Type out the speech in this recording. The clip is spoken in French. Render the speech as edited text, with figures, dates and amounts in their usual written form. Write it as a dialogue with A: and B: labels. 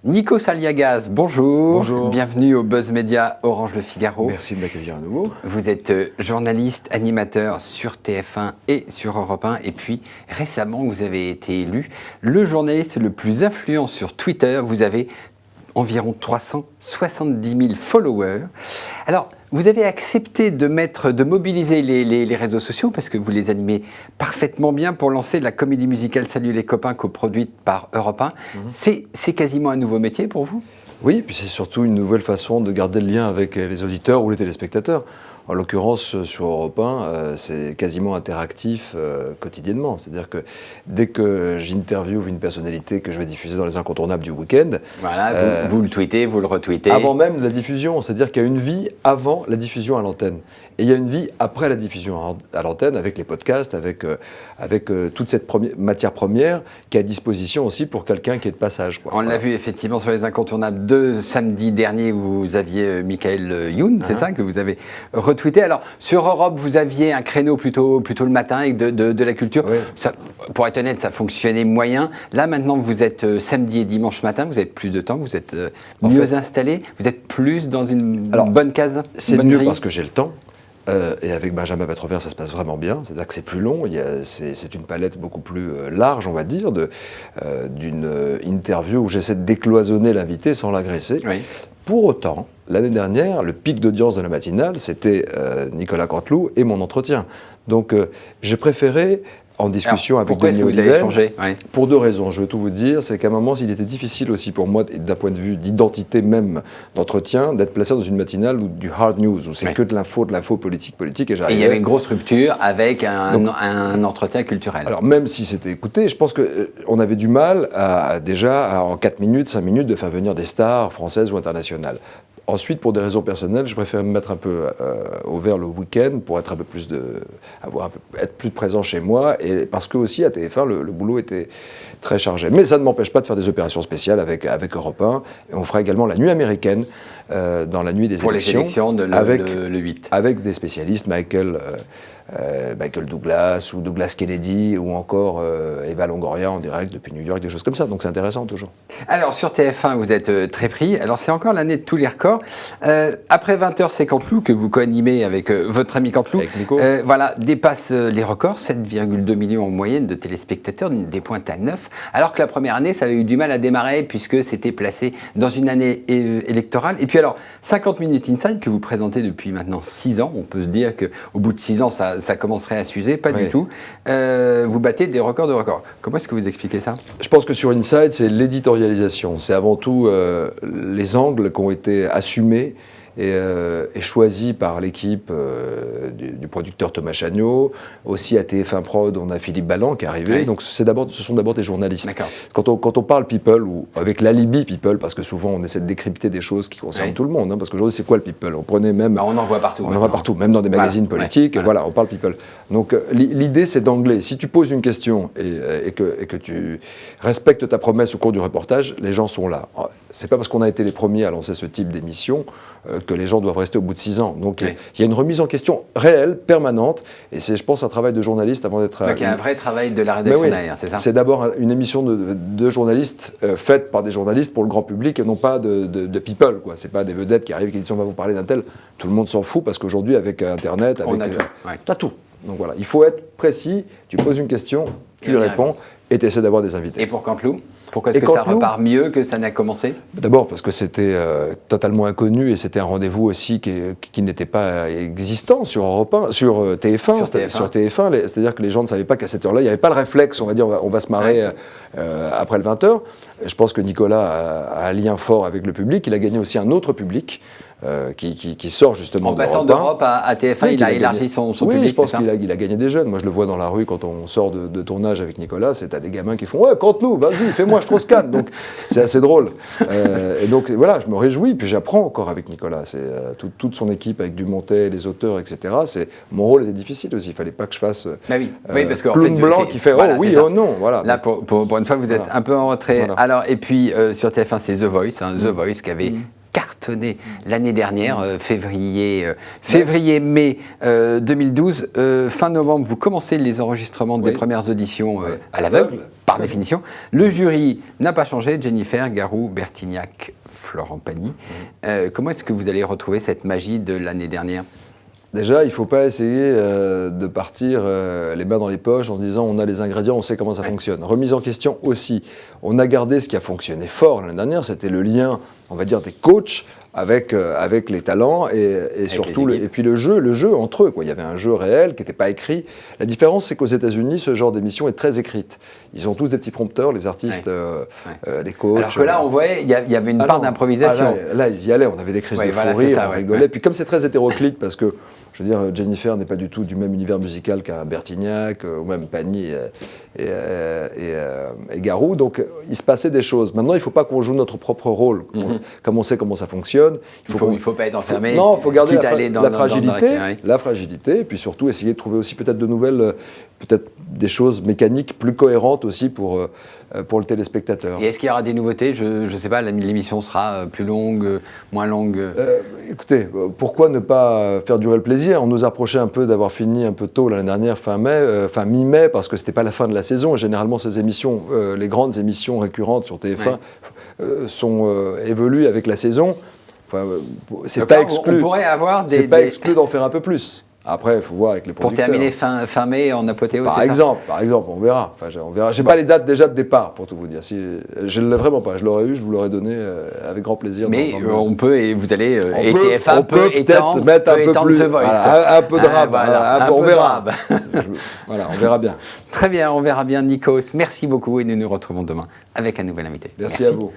A: Nico Saliagas, bonjour.
B: Bonjour.
A: Bienvenue au Buzz Media Orange Le Figaro.
B: Merci de m'accueillir à nouveau.
A: Vous êtes journaliste, animateur sur TF1 et sur Europe 1. Et puis, récemment, vous avez été élu le journaliste le plus influent sur Twitter. Vous avez environ 370 000 followers. Alors, vous avez accepté de mobiliser les réseaux sociaux parce que vous les animez parfaitement bien pour lancer la comédie musicale Salut les copains, coproduite par Europe 1. C'est quasiment un nouveau métier pour vous ?
B: Oui, puis c'est surtout une nouvelle façon de garder le lien avec les auditeurs ou les téléspectateurs. En l'occurrence, sur Europe 1, c'est quasiment interactif quotidiennement. C'est-à-dire que dès que j'interviewe une personnalité que je vais diffuser dans les incontournables du week-end...
A: Voilà, vous le tweetez, vous le retweetez.
B: Avant même la diffusion, c'est-à-dire qu'il y a une vie avant la diffusion à l'antenne. Et il y a une vie après la diffusion à l'antenne, avec les podcasts, avec toute cette matière première qui est à disposition aussi pour quelqu'un qui est de passage.
A: On l'a vu effectivement sur les incontournables de samedi dernier où vous aviez Michael Youn, c'est ça, que vous avez retweeté. Alors, sur Europe, vous aviez un créneau plutôt le matin avec de la culture.
B: Oui.
A: Ça, pour être honnête, ça fonctionnait moyen. Là, maintenant, vous êtes samedi et dimanche matin, vous avez plus de temps, vous êtes mieux installé, vous êtes plus dans une bonne case.
B: C'est mieux parce que j'ai le temps. Et avec Benjamin Patrovert, ça se passe vraiment bien. C'est-à-dire que c'est plus long. C'est une palette beaucoup plus large, on va dire, d'une interview où j'essaie de décloisonner l'invité sans l'agresser. Oui. Pour autant, l'année dernière, le pic d'audience de la matinale, c'était Nicolas Canteloup et mon entretien. Donc, j'ai préféré... en discussion avec Denis Oliven, pour deux raisons. Je veux tout vous dire, c'est qu'à un moment, il était difficile aussi pour moi, d'un point de vue d'identité même d'entretien, d'être placé dans une matinale ou du hard news, où c'est que de l'info politique, et
A: il y avait une grosse rupture avec un entretien culturel.
B: Alors même si c'était écouté, je pense qu'on avait du mal en 4 minutes, 5 minutes, de faire venir des stars françaises ou internationales. Ensuite, pour des raisons personnelles, je préfère me mettre un peu au vert le week-end pour être être plus présent chez moi, et parce que aussi à TF1 le boulot était très chargé. Mais ça ne m'empêche pas de faire des opérations spéciales avec Europe 1. Et on fera également la nuit américaine dans la nuit des élections.
A: Pour les élections le 8.
B: Avec des spécialistes, Michael Douglas ou Douglas Kennedy ou encore Eva Longoria en direct depuis New York, des choses comme ça. Donc c'est intéressant toujours. Alors
A: sur TF1, vous êtes très pris. Alors c'est encore l'année de tous les records. Après 20h, c'est Canteloup que vous co-animez avec votre ami Canteloup.
B: Avec Nico.
A: Dépasse les records, 7,2 millions en moyenne de téléspectateurs, des pointes à 9. Alors que la première année, ça avait eu du mal à démarrer puisque c'était placé dans une année électorale. Et puis alors, 50 Minutes Inside que vous présentez depuis maintenant 6 ans. On peut se dire qu'au bout de 6 ans, ça commencerait à s'user, pas du tout. Vous battez des records de records. Comment est-ce que vous expliquez ça ?
B: Je pense que sur Inside, c'est l'éditorialisation. C'est avant tout les angles qui ont été assumés et choisi par l'équipe du producteur Thomas Chagnot. Aussi à TF1 Prod, on a Philippe Balland qui est arrivé. Oui. Donc ce sont d'abord des journalistes. Quand on parle people, ou avec l'alibi people, parce que souvent on essaie de décrypter des choses qui concernent tout le monde, parce qu'aujourd'hui c'est quoi le people ? On prenait même...
A: on en voit partout.
B: On en voit partout, même dans des magazines politiques, on parle people. Donc l'idée c'est d'angler. Si tu poses une question et que tu respectes ta promesse au cours du reportage, les gens sont là. C'est pas parce qu'on a été les premiers à lancer ce type d'émission que les gens doivent rester au bout de 6 ans. Donc il y a une remise en question réelle, permanente, et c'est, je pense, un travail de journaliste avant d'être...
A: Donc il y a un vrai travail de la rédaction derrière, c'est ça ?
B: C'est d'abord une émission de journalistes faite par des journalistes pour le grand public et non pas de people, quoi. C'est pas des vedettes qui arrivent et qui disent on va vous parler d'un tel. Tout le monde s'en fout parce qu'aujourd'hui avec Internet, t'as tout. Donc voilà, il faut être précis, tu poses une question, tu lui réponds et tu essaies d'avoir des invités.
A: Et pour Canteloup ? Pourquoi est-ce que ça repart mieux que ça n'a commencé ?
B: D'abord parce que c'était totalement inconnu et c'était un rendez-vous aussi qui n'était pas existant sur Europe 1, sur TF1. Sur TF1, c'est-à-dire que les gens ne savaient pas qu'à cette heure-là, il n'y avait pas le réflexe, on va dire, on va se marrer après le 20h. Je pense que Nicolas a un lien fort avec le public. Il a gagné aussi un autre public qui sort justement
A: d'Europe 1. En passant d'Europe à TF1, il a élargi son public,
B: je pense qu'il a gagné des jeunes. Moi, je le vois dans la rue quand on sort de tournage avec Nicolas, c'est à des gamins qui font « Ouais, Canteloup, vas-y, fais-moi, je trouve ce canne !» Donc, c'est assez drôle. Et donc, voilà, je me réjouis, puis j'apprends encore avec Nicolas. C'est toute son équipe avec Dumontet, les auteurs, etc. Mon rôle était difficile aussi. Il ne fallait pas que je fasse
A: parce que
B: Ploum blanc qui fait « Oh oui, oh non !» Voilà.
A: Là, pour une fois, vous êtes un peu en retrait. Voilà. Alors, et puis, sur TF1, c'est The Voice, The Voice qui avait cartonné l'année dernière, février-mai 2012. Fin novembre, vous commencez les enregistrements des premières auditions à l'aveugle, par définition. Le jury n'a pas changé, Jennifer, Garou, Bertignac, Florent Pagny. Comment est-ce que vous allez retrouver cette magie de l'année dernière ?
B: Déjà, il ne faut pas essayer de partir les mains dans les poches en se disant on a les ingrédients, on sait comment ça fonctionne. Remise en question aussi. On a gardé ce qui a fonctionné fort l'année dernière, c'était le lien, on va dire, des coachs avec les talents et surtout et puis le jeu entre eux, quoi. Il y avait un jeu réel qui n'était pas écrit. La différence, c'est qu'aux États-Unis, ce genre d'émission est très écrite. Ils ont tous des petits prompteurs, les artistes, les coachs.
A: Alors que là, on voyait, il y avait une part d'improvisation.
B: Là, ils y allaient, on avait des crises de fou rire, on rigolait. Puis comme c'est très hétéroclite, parce que je veux dire, Jennifer n'est pas du tout du même univers musical qu'un Bertignac, ou même Pagny et Garou, donc il se passait des choses. Maintenant, il ne faut pas qu'on joue notre propre rôle, comme on sait comment ça fonctionne. Il
A: ne faut pas être enfermé.
B: Non, il faut garder
A: la
B: fragilité, et puis surtout essayer de trouver aussi peut-être de nouvelles, peut-être des choses mécaniques plus cohérentes aussi pour le téléspectateur.
A: Et est-ce qu'il y aura des nouveautés ? Je ne sais pas, l'émission sera plus longue, moins longue
B: Écoutez, pourquoi ne pas faire durer le plaisir ? On nous a reproché un peu d'avoir fini un peu tôt l'année dernière, mi-mai, parce que ce n'était pas la fin de la saison. Et généralement, ces émissions, les grandes émissions récurrentes sur TF1, évoluent avec la saison. Enfin, c'est pas exclu.
A: On pourrait avoir
B: c'est pas exclu d'en faire un peu plus. Après, il faut voir avec les producteurs.
A: Pour terminer fin mai en apothéose,
B: par exemple, on verra. On verra. J'ai pas les dates déjà de départ, pour tout vous dire. Je ne l'ai vraiment pas. Je l'aurais eu, je vous l'aurais donné avec grand plaisir.
A: Mais on peut, et vous allez,
B: TF1 peut étendre, mettre un peu plus, The Voice. Un peu de rap. On verra. Voilà, on verra bien.
A: Très bien, on verra bien, Nikos. Merci beaucoup et nous nous retrouvons demain avec un nouvel invité.
B: Merci à vous.